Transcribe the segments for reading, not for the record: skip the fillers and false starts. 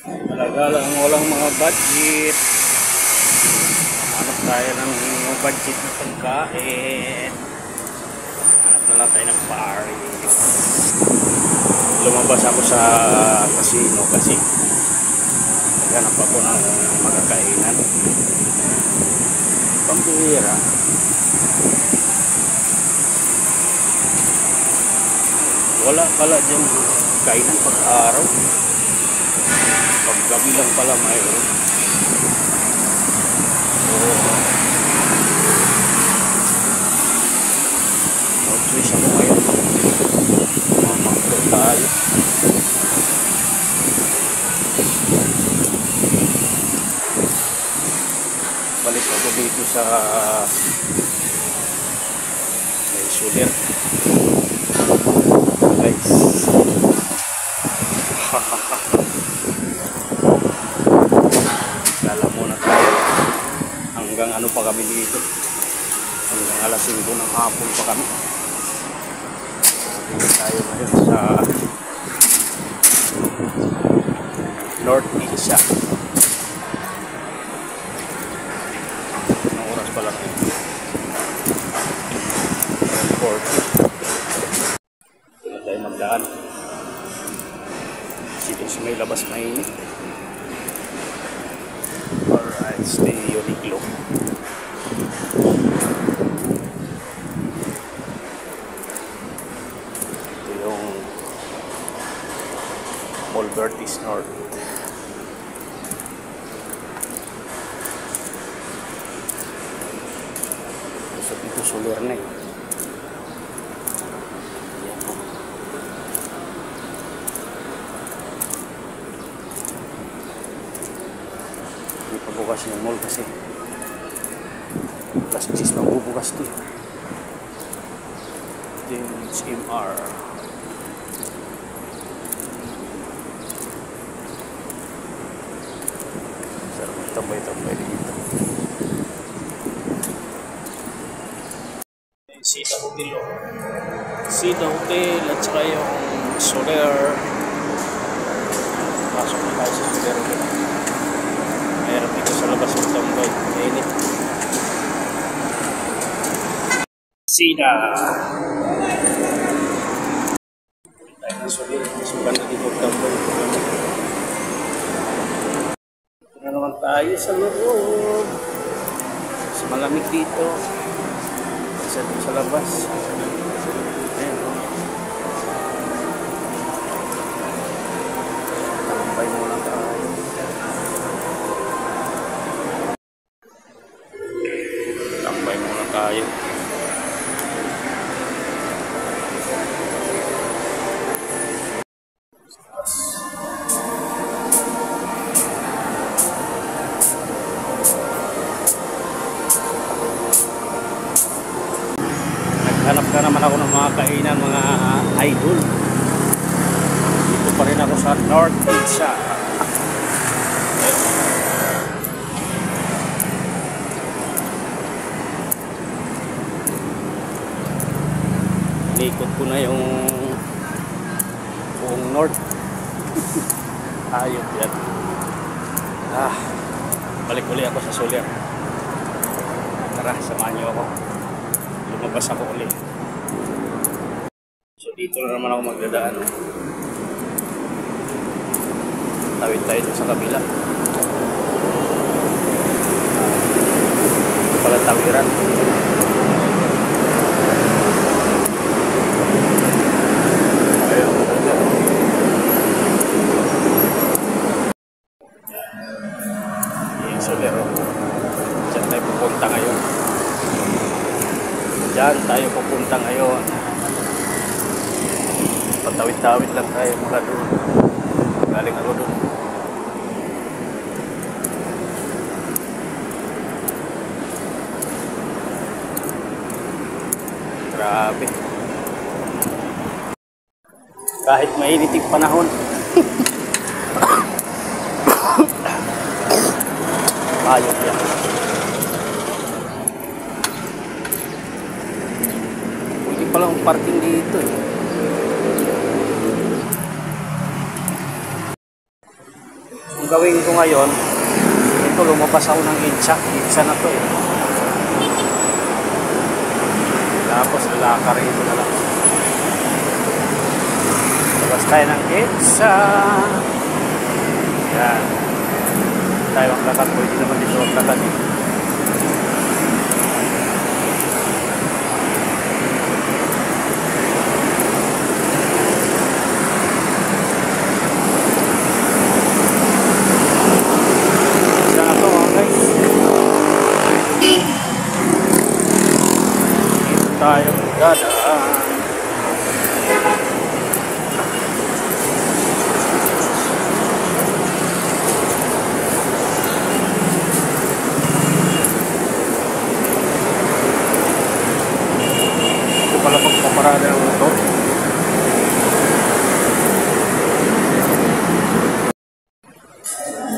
Talaga lang walang mga budget. Hanap tayo ng budget na pagkain. Hanap na lang tayo ng Paris. Lumabas ako sa casino kasi naghanap ako ng magkakainan. Pambihira. Wala pala dyan kainan pag-araw. Paggabi lang pala mayroon. So, no choice ako ngayon. Mamakro tayo. Balik ako dito sa Suler. Guys. Lala muna tayo. Hanggang ano pa kami dito. Hanggang alas 5 ng hapon pa kami. Dito tayo ngayon sa North Asia. Anong oras pala ito? 4. Dito tayo magdaan. Since may labas mainit. Alright, stay Uniqlo. Ito yung Mall Vertis North. So dito Suler na eh. Pagbukas yung mall kasi alas 10 magbubukas ito. Ito yung HMR. Sarap tambay-tambay dito. Sita Hotel. Sita Hotel at saka yung Suler. Pasok na tayo sa Suler. Mayroon dito sa labas ng tambay. Mainit. Sida. Tayo na sulit. Masukan na dito ang tambay. Ito na naman tayo sa loob. Mas malamig dito. Sa labas. Ayan. Tambay muna tayo. Tambay muna tayo. Naghanap ka naman ako ng mga kainan, mga idol. Dito pa rin ako sa North Asia. Ikot ko na yung buong North. Ayop yan. Balik uli ako sa Suler. Tara, samahan niyo ako. Lumabas ako uli. So dito na naman ako magdadaan. Tawid tayo sa kabila. Pala tawiran. Diyan tayo pupunta ngayon. Patawid-tawid lang tayo mula doon. Galing ako doon. Grabe. Kahit mainit yung panahon. Ayop yan. Palang parking dito eh. Ang gawin ko ngayon, ito lumabas ako ng itsa na to eh. Tapos lalakar ito na lang. Labas tayo ng itsa. Yan. Tayo ang lakad ko, hindi naman dito ang lakad eh. Tayong dadaan. Ito pala pagpaparada ng motor.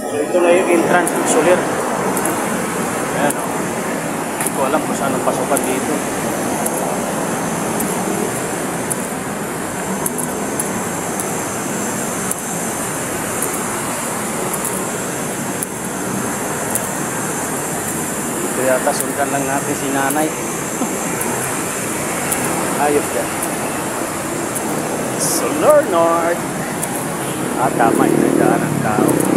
So ito na yung entrance ng Soler. Ayan o. Hindi ko alam kung saan ang pasukan dito. Yata sundan lang natin si nanay. Ayos yan. Soler North. Tama ito yung daan ng tao.